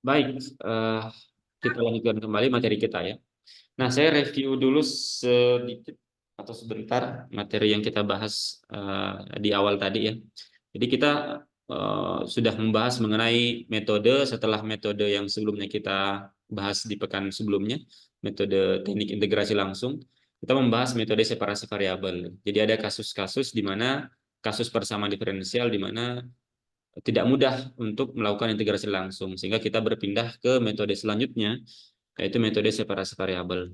Baik, kita lanjutkan kembali materi kita ya. Nah, saya review dulu sedikit atau sebentar materi yang kita bahas di awal tadi ya. Jadi kita sudah membahas mengenai metode setelah metode yang sebelumnya kita bahas di pekan sebelumnya, metode teknik integrasi langsung. Kita membahas metode separasi variabel. Jadi ada kasus-kasus di mana kasus persamaan diferensial di mana tidak mudah untuk melakukan integrasi langsung, sehingga kita berpindah ke metode selanjutnya, yaitu metode separasi variabel.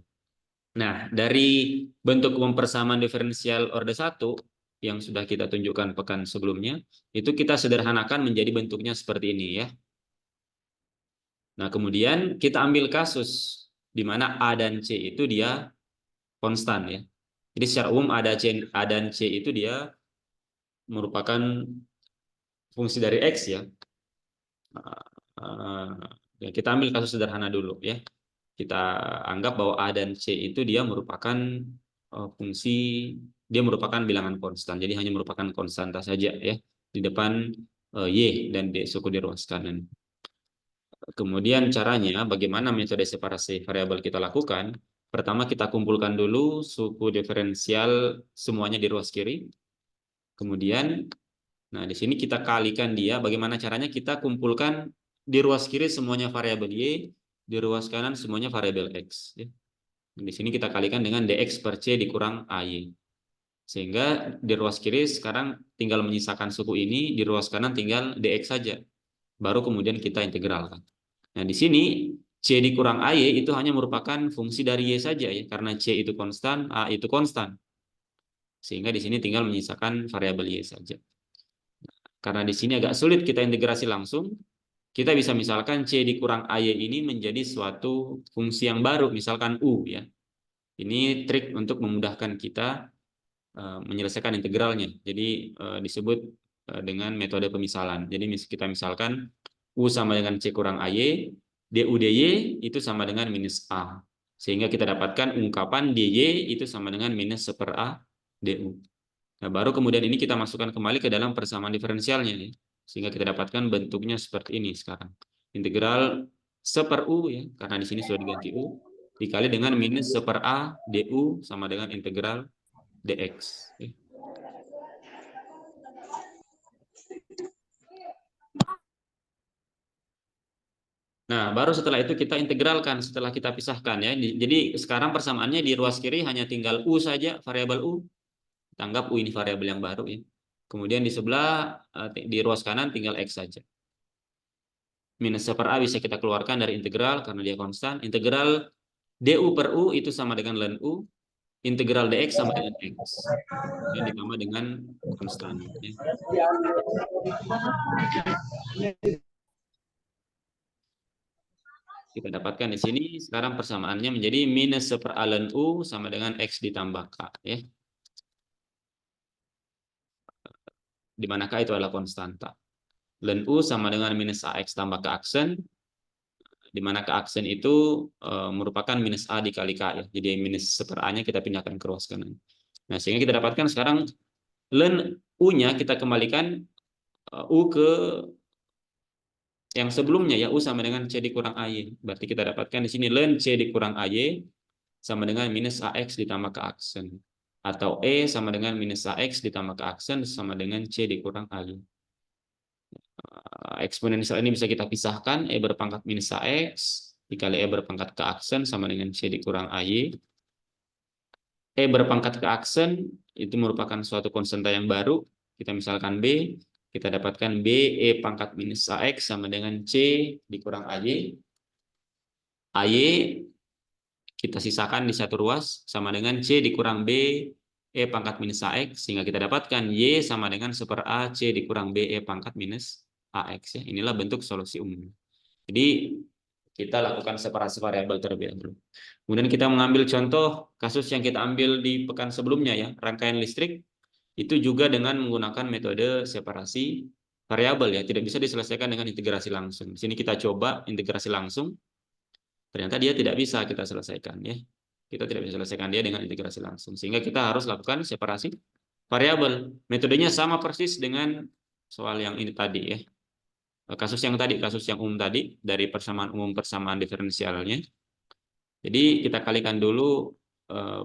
Nah, dari bentuk persamaan diferensial orde 1 yang sudah kita tunjukkan pekan sebelumnya, itu kita sederhanakan menjadi bentuknya seperti ini ya. Nah, kemudian kita ambil kasus di mana A dan C itu dia konstan ya. Jadi secara umum A dan C itu dia merupakan fungsi dari X ya. Ya, kita ambil kasus sederhana dulu ya. Kita anggap bahwa A dan C itu dia merupakan fungsi, dia merupakan bilangan konstan. Jadi hanya merupakan konstanta saja ya di depan Y dan D suku di ruas kanan. Kemudian caranya bagaimana metode separasi variabel kita lakukan? Pertama kita kumpulkan dulu suku diferensial semuanya di ruas kiri. Kemudian nah, di sini kita kalikan dia. Bagaimana caranya? Kita kumpulkan di ruas kiri semuanya variabel Y, di ruas kanan semuanya variabel X. Ya. Di sini kita kalikan dengan dx per C dikurang AY. Sehingga di ruas kiri sekarang tinggal menyisakan suku ini, di ruas kanan tinggal dx saja. Baru kemudian kita integralkan. Nah, di sini C dikurang AY itu hanya merupakan fungsi dari Y saja ya, karena C itu konstan, A itu konstan. Sehingga di sini tinggal menyisakan variabel Y saja. Karena di sini agak sulit kita integrasi langsung, kita bisa misalkan C dikurang AY ini menjadi suatu fungsi yang baru, misalkan U ya. Ini trik untuk memudahkan kita menyelesaikan integralnya. Jadi disebut dengan metode pemisalan. Jadi kita misalkan U sama dengan C kurang AY, DU DY itu sama dengan minus A. Sehingga kita dapatkan ungkapan DY itu sama dengan minus 1/A DU. Nah, baru kemudian ini kita masukkan kembali ke dalam persamaan diferensialnya nih. Sehingga kita dapatkan bentuknya seperti ini sekarang. Integral 1/U ya, karena di sini sudah diganti U, dikali dengan minus 1/A DU sama dengan integral dx. Nah, baru setelah itu kita integralkan setelah kita pisahkan ya. Jadi sekarang persamaannya di ruas kiri hanya tinggal U saja, variabel U. Kita anggap U ini variabel yang baru ya. Kemudian di sebelah di ruas kanan tinggal X saja. Minus 1/A bisa kita keluarkan dari integral karena dia konstan. Integral DU per U itu sama dengan ln U. Integral dx sama dengan X. Dan ditambah dengan konstan. Ya. Kita dapatkan di sini sekarang persamaannya menjadi minus 1/A ln U sama dengan X ditambah K. Ya. Di mana K itu adalah konstanta. Ln U sama dengan minus AX tambah ke aksen, di mana ke aksen itu merupakan minus A dikali K ya. Jadi minus 1/A-nya kita pindahkan ke ruas kanan. Nah, sehingga kita dapatkan sekarang ln U-nya kita kembalikan U ke yang sebelumnya ya, U sama dengan C dikurang AY. Berarti kita dapatkan di sini ln C dikurang AY sama dengan minus AX ditambah ke aksen. Atau E sama dengan minus AX ditambah ke aksen sama dengan C dikurang AY. Eksponensial ini bisa kita pisahkan, E berpangkat minus AX dikali E berpangkat ke aksen sama dengan C dikurang AY. E berpangkat ke aksen itu merupakan suatu konstanta yang baru. Kita misalkan B, kita dapatkan B E pangkat minus AX sama dengan C dikurang AY. AY kita sisakan di satu ruas sama dengan C dikurang B E pangkat minus AX, sehingga kita dapatkan Y sama dengan 1/A C dikurang B E pangkat minus AX. Ya. Inilah bentuk solusi umum. Jadi kita lakukan separasi variabel terlebih dahulu. Kemudian kita mengambil contoh kasus yang kita ambil di pekan sebelumnya ya, rangkaian listrik itu juga dengan menggunakan metode separasi variabel ya, tidak bisa diselesaikan dengan integrasi langsung. Di sini kita coba integrasi langsung, ternyata dia tidak bisa kita selesaikan ya. Kita tidak bisa selesaikan dia dengan integrasi langsung, sehingga kita harus lakukan separasi variabel. Metodenya sama persis dengan soal yang ini tadi ya. kasus yang tadi, kasus yang umum tadi, dari persamaan umum persamaan diferensialnya. Jadi kita kalikan dulu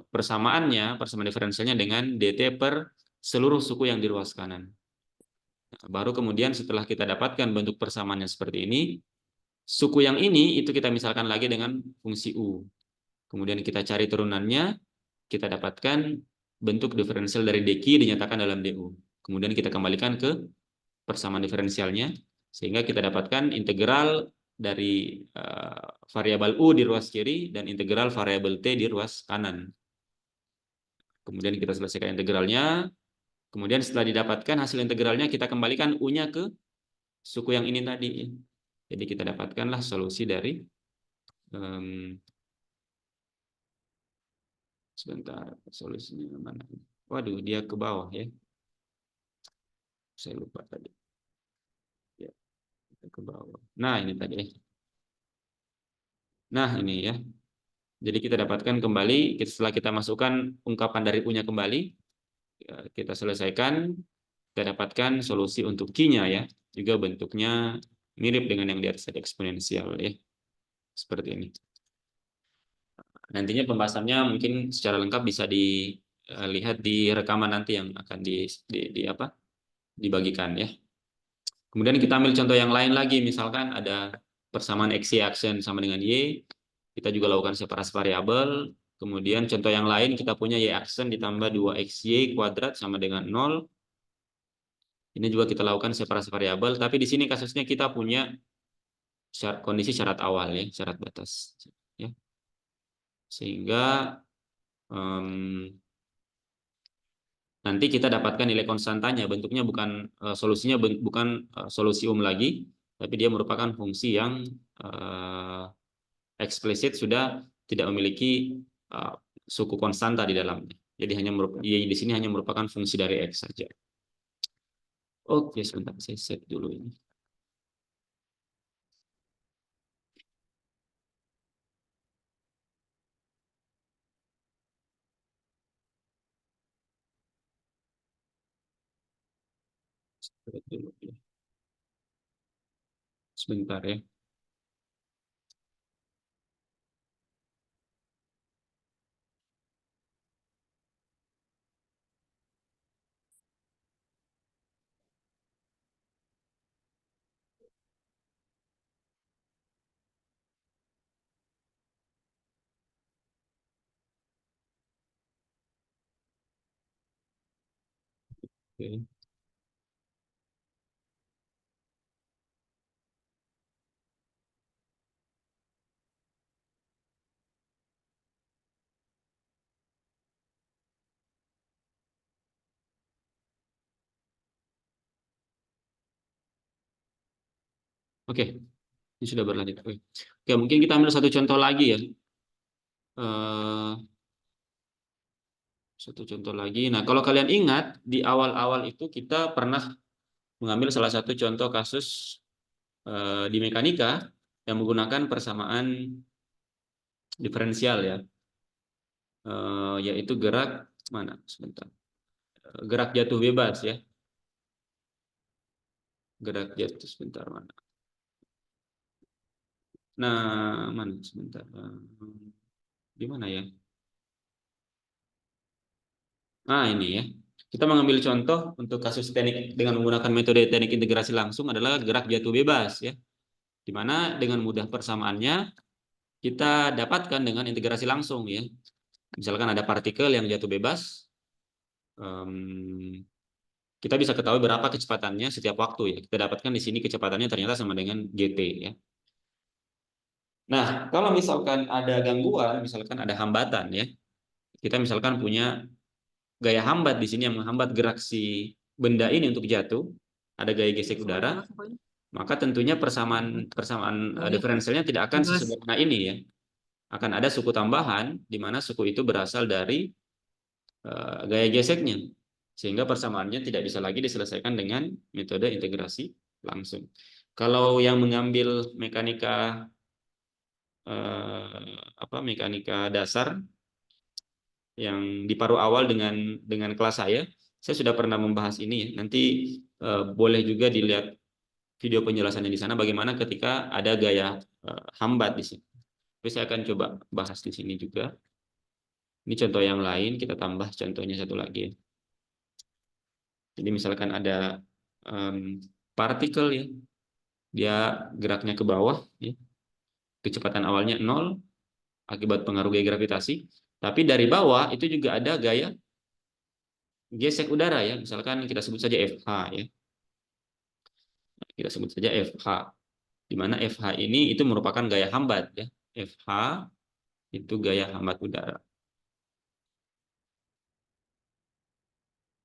persamaannya, persamaan diferensialnya dengan dt per seluruh suku yang di ruas kanan. Nah, baru kemudian setelah kita dapatkan bentuk persamaannya seperti ini, suku yang ini itu kita misalkan lagi dengan fungsi u. Kemudian kita cari turunannya, kita dapatkan bentuk diferensial dari dq dinyatakan dalam du. Kemudian kita kembalikan ke persamaan diferensialnya, sehingga kita dapatkan integral dari variabel u di ruas kiri dan integral variabel t di ruas kanan. Kemudian kita selesaikan integralnya. Kemudian setelah didapatkan hasil integralnya, kita kembalikan u-nya ke suku yang ini tadi. Jadi kita dapatkanlah solusi dari sebentar, solusinya mana? Waduh, dia ke bawah ya. Saya lupa tadi. Ya, ke bawah. Nah, ini tadi. Nah, ini ya. Jadi kita dapatkan kembali, setelah kita masukkan ungkapan dari u-nya kembali, kita selesaikan, kita dapatkan solusi untuk q-nya ya. Juga bentuknya mirip dengan yang di atas eksponensial ya. Seperti ini. Nantinya pembahasannya mungkin secara lengkap bisa dilihat di rekaman nanti yang akan dibagikan ya. Kemudian kita ambil contoh yang lain lagi, misalkan ada persamaan x, y aksen sama dengan y, kita juga lakukan separasi variabel. Kemudian contoh yang lain kita punya y aksen ditambah 2xy kuadrat sama dengan 0. Ini juga kita lakukan separasi variabel, tapi di sini kasusnya kita punya kondisi syarat awal ya, syarat batas ya. Sehingga nanti kita dapatkan nilai konstantanya, bentuknya bukan solusinya bukan solusi lagi, tapi dia merupakan fungsi yang eksplisit sudah tidak memiliki suku konstanta di dalamnya. Jadi di sini hanya merupakan fungsi dari x saja. Oke, sebentar saya set dulu ini. Sebentar ya. Oke. Oke, ini sudah berlanjut. Oke, mungkin kita ambil satu contoh lagi ya. Satu contoh lagi. Nah, kalau kalian ingat di awal-awal itu kita pernah mengambil salah satu contoh kasus di mekanika yang menggunakan persamaan diferensial ya, yaitu gerak mana? Sebentar. Gerak jatuh bebas ya. Gerak jatuh sebentar mana? Nah, mana sebentar. Di mana ya? Nah, ini ya. Kita mengambil contoh untuk kasus teknik dengan menggunakan metode teknik integrasi langsung adalah gerak jatuh bebas ya. Di mana dengan mudah persamaannya kita dapatkan dengan integrasi langsung ya. Misalkan ada partikel yang jatuh bebas, kita bisa ketahui berapa kecepatannya setiap waktu ya. Kita dapatkan di sini kecepatannya ternyata sama dengan gt ya. Nah, kalau misalkan ada gangguan, misalkan ada hambatan ya, kita misalkan punya gaya hambat di sini yang menghambat gerak si benda ini untuk jatuh, ada gaya gesek udara, maka tentunya persamaan diferensialnya tidak akan sesederhana ini ya. Akan ada suku tambahan di mana suku itu berasal dari gaya geseknya, sehingga persamaannya tidak bisa lagi diselesaikan dengan metode integrasi langsung. Kalau yang mengambil mekanika mekanika dasar yang di paruh awal dengan kelas saya sudah pernah membahas ini ya. Nanti boleh juga dilihat video penjelasannya di sana bagaimana ketika ada gaya hambat di sini. Tapi saya akan coba bahas di sini juga. Ini contoh yang lain, kita tambah contohnya satu lagi. Jadi misalkan ada partikel ya, dia geraknya ke bawah, ya. Kecepatan awalnya 0 akibat pengaruh gaya gravitasi, tapi dari bawah itu juga ada gaya gesek udara ya, misalkan kita sebut saja FH ya. Kita sebut saja FH, di mana FH ini itu merupakan gaya hambat ya. FH itu gaya hambat udara.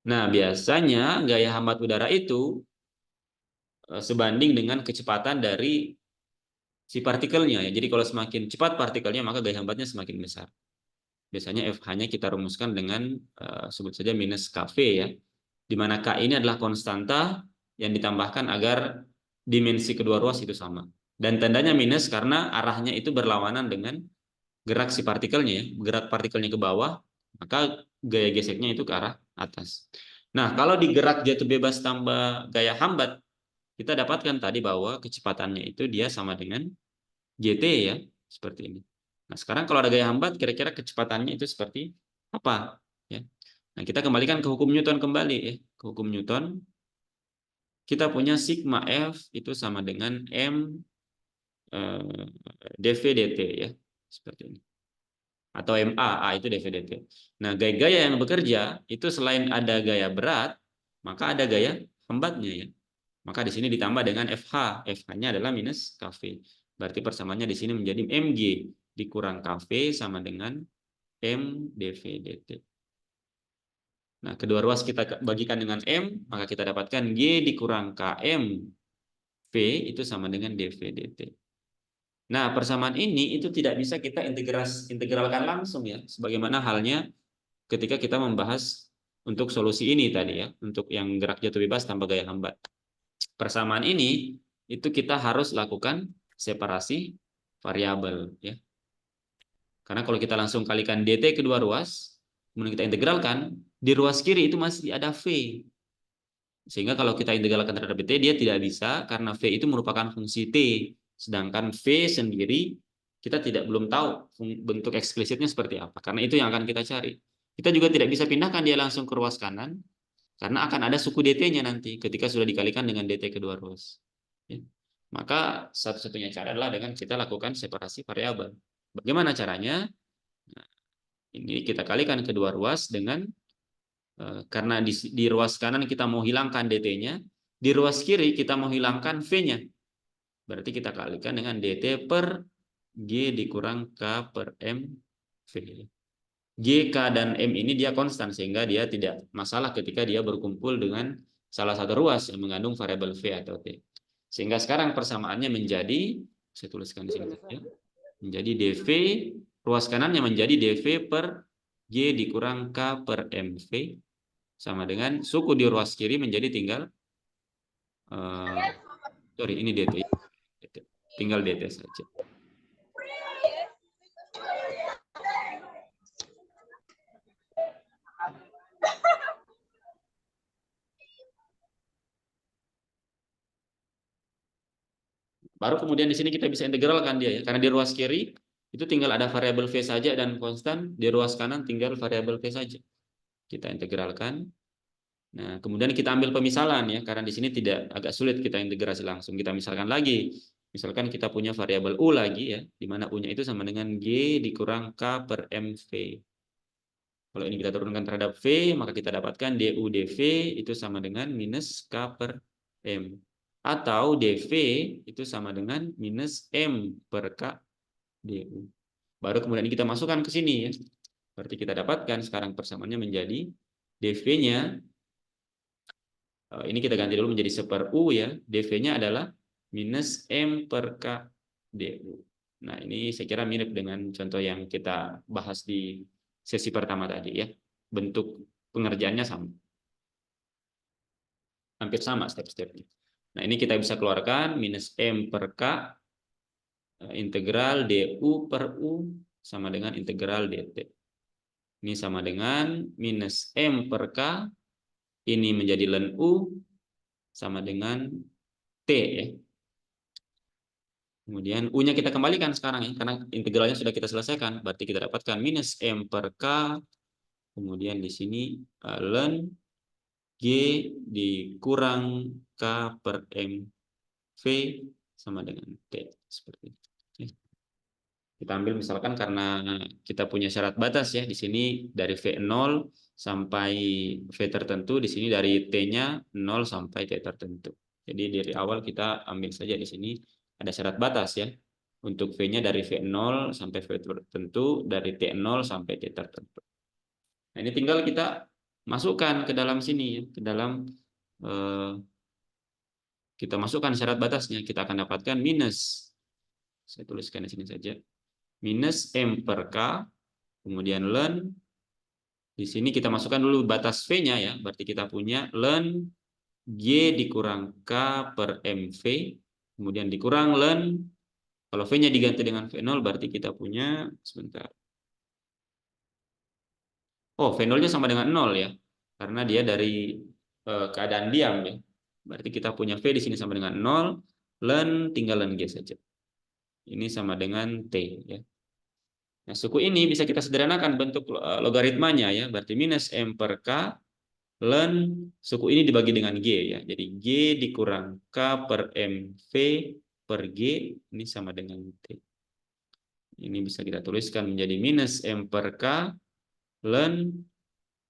Nah, biasanya gaya hambat udara itu sebanding dengan kecepatan dari si partikelnya ya. Jadi kalau semakin cepat partikelnya maka gaya hambatnya semakin besar. Biasanya FH-nya kita rumuskan dengan sebut saja minus Kv ya. Di mana K ini adalah konstanta yang ditambahkan agar dimensi kedua ruas itu sama. Dan tandanya minus karena arahnya itu berlawanan dengan gerak si partikelnya ya. Gerak partikelnya ke bawah, maka gaya geseknya itu ke arah atas. Nah, kalau digerak jatuh bebas tambah gaya hambat, kita dapatkan tadi bahwa kecepatannya itu dia sama dengan JT ya, seperti ini. Nah, sekarang kalau ada gaya hambat, kira-kira kecepatannya itu seperti apa? Ya. Nah, kita kembalikan ke hukum Newton kembali ya. Ke hukum Newton, kita punya sigma F itu sama dengan M dV dt ya, seperti ini. Atau MA, A itu dV dt. Nah, gaya-gaya yang bekerja itu selain ada gaya berat, maka ada gaya hambatnya ya. Maka di sini ditambah dengan FH. FH-nya adalah minus Kv. Berarti persamaannya di sini menjadi Mg dikurang Kv sama dengan M dV dt. Nah, kedua ruas kita bagikan dengan M, maka kita dapatkan G dikurang KM V itu sama dengan dV dt. Nah, persamaan ini itu tidak bisa kita integralkan langsung ya, sebagaimana halnya ketika kita membahas untuk solusi ini tadi ya, untuk yang gerak jatuh bebas tanpa gaya hambat. Persamaan ini itu kita harus lakukan separasi variabel ya. Karena kalau kita langsung kalikan dt kedua ruas, kemudian kita integralkan, di ruas kiri itu masih ada v. Sehingga kalau kita integralkan terhadap dt, dia tidak bisa karena v itu merupakan fungsi t. Sedangkan v sendiri kita belum tahu bentuk eksplisitnya seperti apa. Karena itu yang akan kita cari. Kita juga tidak bisa pindahkan dia langsung ke ruas kanan, karena akan ada suku dt-nya nanti ketika sudah dikalikan dengan dt kedua ruas. Ya. Maka satu-satunya cara adalah dengan kita lakukan separasi variabel. Bagaimana caranya? Nah, ini kita kalikan kedua ruas dengan karena di ruas kanan kita mau hilangkan dt-nya, di ruas kiri kita mau hilangkan v-nya. Berarti kita kalikan dengan dt per g dikurang k per m v. G, K, dan M ini dia konstan sehingga dia tidak masalah ketika dia berkumpul dengan salah satu ruas yang mengandung variabel V atau T. Sehingga sekarang persamaannya menjadi, saya tuliskan di sini ya, menjadi dV, ruas kanannya menjadi dV per G dikurang K per MV sama dengan suku di ruas kiri menjadi tinggal sorry ini dt, tinggal dt saja. Baru kemudian di sini kita bisa integralkan dia ya. Karena di ruas kiri itu tinggal ada variabel V saja dan konstan, di ruas kanan tinggal variabel V saja. Kita integralkan. Nah, kemudian kita ambil pemisalan ya, karena di sini tidak agak sulit kita integrasi langsung. Kita misalkan lagi. Misalkan kita punya variabel U lagi ya, di mana U-nya itu sama dengan G dikurang K per MV. Kalau ini kita turunkan terhadap V, maka kita dapatkan DU dV itu sama dengan minus K per M. Atau dV itu sama dengan minus M per K DU. Baru kemudian kita masukkan ke sini ya. Berarti kita dapatkan sekarang persamaannya menjadi dV-nya, ini kita ganti dulu menjadi 1/U ya. dV-nya adalah minus M per K DU. Nah, ini saya kira mirip dengan contoh yang kita bahas di sesi pertama tadi ya. Bentuk pengerjaannya sama. Hampir sama step-stepnya. Nah, ini kita bisa keluarkan minus M per K integral DU per U sama dengan integral dt. Ini sama dengan minus M per K, ini menjadi ln U sama dengan T ya. Kemudian U-nya kita kembalikan sekarang ya, karena integralnya sudah kita selesaikan. Berarti kita dapatkan minus M per K, kemudian di sini ln G dikurang K per M V sama dengan T. Seperti itu. Kita ambil misalkan karena kita punya syarat batas ya, di sini dari V0 sampai V tertentu, di sini dari T-nya 0 sampai T tertentu. Jadi dari awal kita ambil saja di sini ada syarat batas ya. Untuk V-nya dari V0 sampai V tertentu, dari T0 sampai T tertentu. Nah, ini tinggal kita masukkan ke dalam sini ya, ke dalam kita masukkan syarat batasnya, kita akan dapatkan minus, saya tuliskan di sini saja, minus M per K, kemudian ln, di sini kita masukkan dulu batas V-nya ya, berarti kita punya ln G dikurang K per MV, kemudian dikurang ln, kalau V-nya diganti dengan V0, berarti kita punya, sebentar, oh V0-nya sama dengan 0 ya, karena dia dari keadaan diam ya, berarti kita punya V di sini sama dengan 0, ln tinggal ln G saja. Ini sama dengan T ya. Nah, suku ini bisa kita sederhanakan bentuk logaritmanya ya, berarti minus M per K ln suku ini dibagi dengan G ya. Jadi G dikurang K per MV per G ini sama dengan T. Ini bisa kita tuliskan menjadi minus M per K ln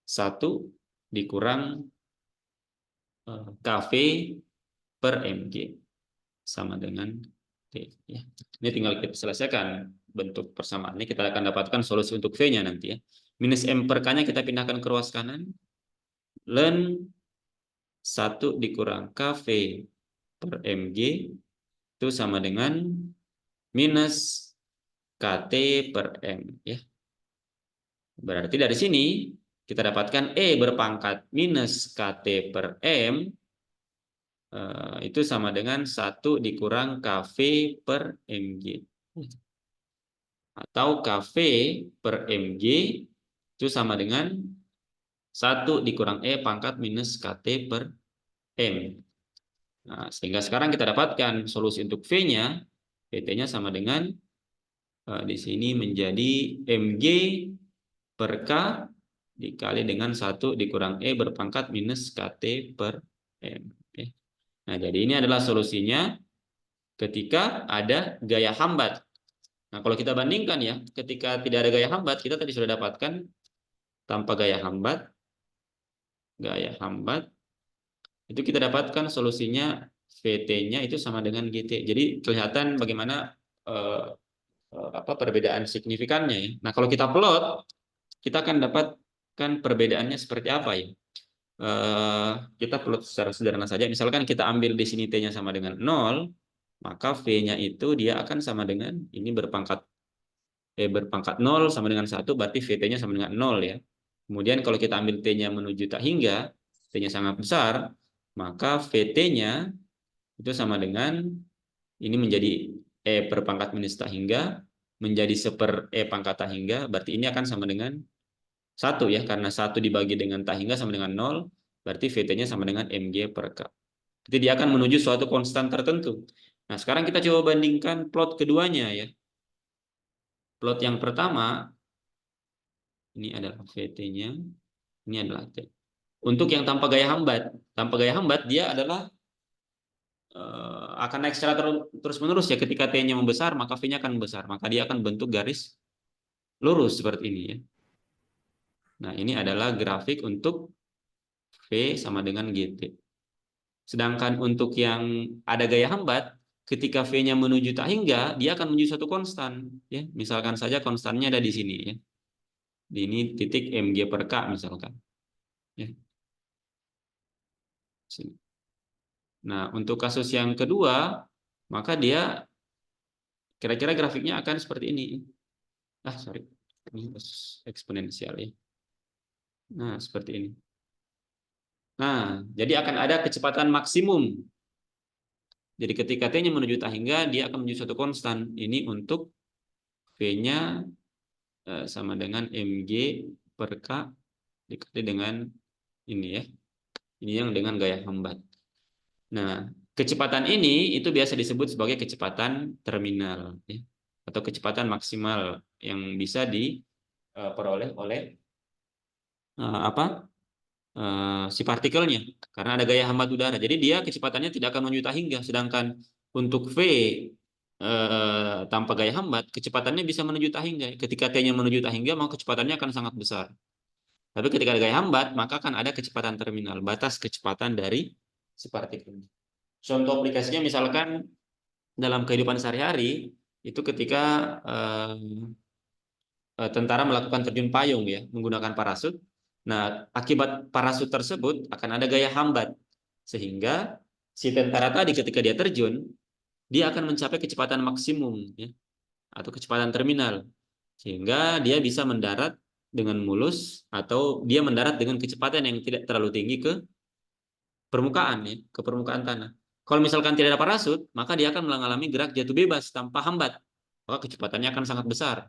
1 dikurang KV per MG sama dengan T ya. Ini tinggal kita selesaikan bentuk persamaan. Ini kita akan dapatkan solusi untuk V-nya nanti ya. Minus M per K-nya kita pindahkan ke ruas kanan. Ln 1 dikurang KV per MG itu sama dengan minus KT per M ya. Berarti dari sini kita dapatkan E berpangkat minus KT per M itu sama dengan 1 dikurang KV per MG. Atau KV per MG itu sama dengan 1 dikurang E pangkat minus KT per M. Nah, sehingga sekarang kita dapatkan solusi untuk V-nya, VT-nya sama dengan di sini menjadi MG per K dikali dengan 1 dikurang E berpangkat minus KT per M. Nah, jadi ini adalah solusinya ketika ada gaya hambat. Nah, kalau kita bandingkan ya, ketika tidak ada gaya hambat, kita tadi sudah dapatkan tanpa gaya hambat, itu kita dapatkan solusinya VT-nya itu sama dengan GT. Jadi kelihatan bagaimana perbedaan signifikannya ya. Nah, kalau kita plot, kita akan dapatkan perbedaannya seperti apa ya. Kita plot secara sederhana saja. Misalkan kita ambil di sini T-nya sama dengan 0, maka V-nya itu dia akan sama dengan ini berpangkat 0 sama dengan 1, berarti VT-nya sama dengan 0 ya. Kemudian kalau kita ambil T-nya menuju tak hingga, T-nya sangat besar, maka VT-nya itu sama dengan ini menjadi E berpangkat minus tak hingga menjadi seper E pangkat tak hingga, berarti ini akan sama dengan 1 ya, karena 1 dibagi dengan tak hingga sama dengan 0, berarti VT-nya sama dengan MG per K. Jadi dia akan menuju suatu konstan tertentu. Nah, sekarang kita coba bandingkan plot keduanya ya. Plot yang pertama, ini adalah VT-nya, ini adalah T. Untuk yang tanpa gaya hambat dia adalah akan naik secara terus-menerus ya. Ketika T-nya membesar, maka V-nya akan membesar. Maka dia akan bentuk garis lurus seperti ini ya. Nah, ini adalah grafik untuk V sama dengan GT. Sedangkan untuk yang ada gaya hambat, ketika V-nya menuju tak hingga, dia akan menuju satu konstan. Ya, misalkan saja konstannya ada di sini ya. Di ini titik MG per K misalkan. Ya. Sini. Nah, untuk kasus yang kedua, maka dia kira-kira grafiknya akan seperti ini. Sorry. Ini eksponensial ya. Nah, seperti ini. Nah, jadi akan ada kecepatan maksimum. Jadi ketika T-nya menuju tak hingga, dia akan menuju satu konstan. Ini untuk V-nya sama dengan MG per K dikali dengan ini ya. Ini yang dengan gaya hambat. Nah, Kecepatan ini itu biasa disebut sebagai kecepatan terminal, ya, atau kecepatan maksimal yang bisa diperoleh oleh apa si partikelnya, karena ada gaya hambat udara. Jadi dia kecepatannya tidak akan menuju tak hingga. Sedangkan untuk V tanpa gaya hambat, kecepatannya bisa menuju tak hingga. Ketika T-nya menuju tak hingga, maka kecepatannya akan sangat besar. Tapi ketika ada gaya hambat, maka akan ada kecepatan terminal, batas kecepatan dari si partikel. Contoh aplikasinya misalkan dalam kehidupan sehari-hari itu ketika tentara melakukan terjun payung ya menggunakan parasut. Nah, akibat parasut tersebut akan ada gaya hambat sehingga si tentara tadi ketika dia terjun, dia akan mencapai kecepatan maksimum ya atau kecepatan terminal sehingga dia bisa mendarat dengan mulus atau dia mendarat dengan kecepatan yang tidak terlalu tinggi ke permukaan ya, ke permukaan tanah. Kalau misalkan tidak ada parasut, maka dia akan mengalami gerak jatuh bebas tanpa hambat. Maka kecepatannya akan sangat besar.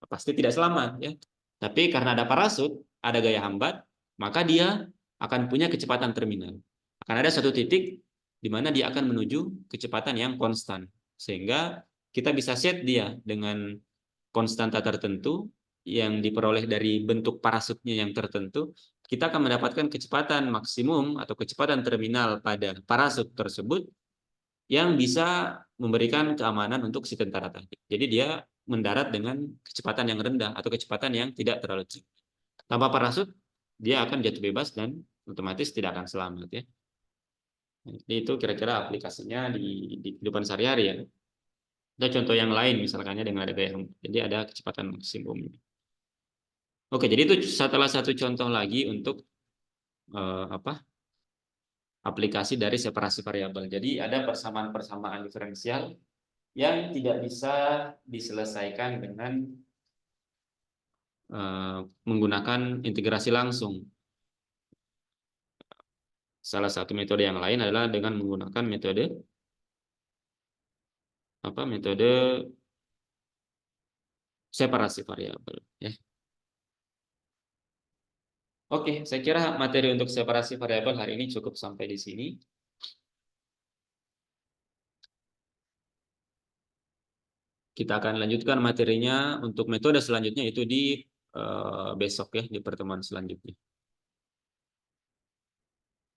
Pasti tidak selamat ya. Tapi karena ada parasut, ada gaya hambat, maka dia akan punya kecepatan terminal. Akan ada satu titik di mana dia akan menuju kecepatan yang konstan. Sehingga kita bisa set dia dengan konstanta tertentu yang diperoleh dari bentuk parasutnya yang tertentu, kita akan mendapatkan kecepatan maksimum atau kecepatan terminal pada parasut tersebut yang bisa memberikan keamanan untuk si tentara tadi. Jadi dia mendarat dengan kecepatan yang rendah atau kecepatan yang tidak terlalu tinggi. Tanpa parasut, dia akan jatuh bebas dan otomatis tidak akan selamat ya. Jadi itu kira-kira aplikasinya di kehidupan sehari-hari ya. Ada contoh yang lain misalkannya dengan ada gaya jadi ada kecepatan maksimum. Oke, jadi itu setelah satu contoh lagi untuk apa aplikasi dari separasi variabel. Jadi ada persamaan-persamaan diferensial yang tidak bisa diselesaikan dengan menggunakan integrasi langsung. Salah satu metode yang lain adalah dengan menggunakan metode metode separasi variabel. Ya. Oke, saya kira materi untuk separasi variabel hari ini cukup sampai di sini. Kita akan lanjutkan materinya untuk metode selanjutnya itu di besok ya, di pertemuan selanjutnya.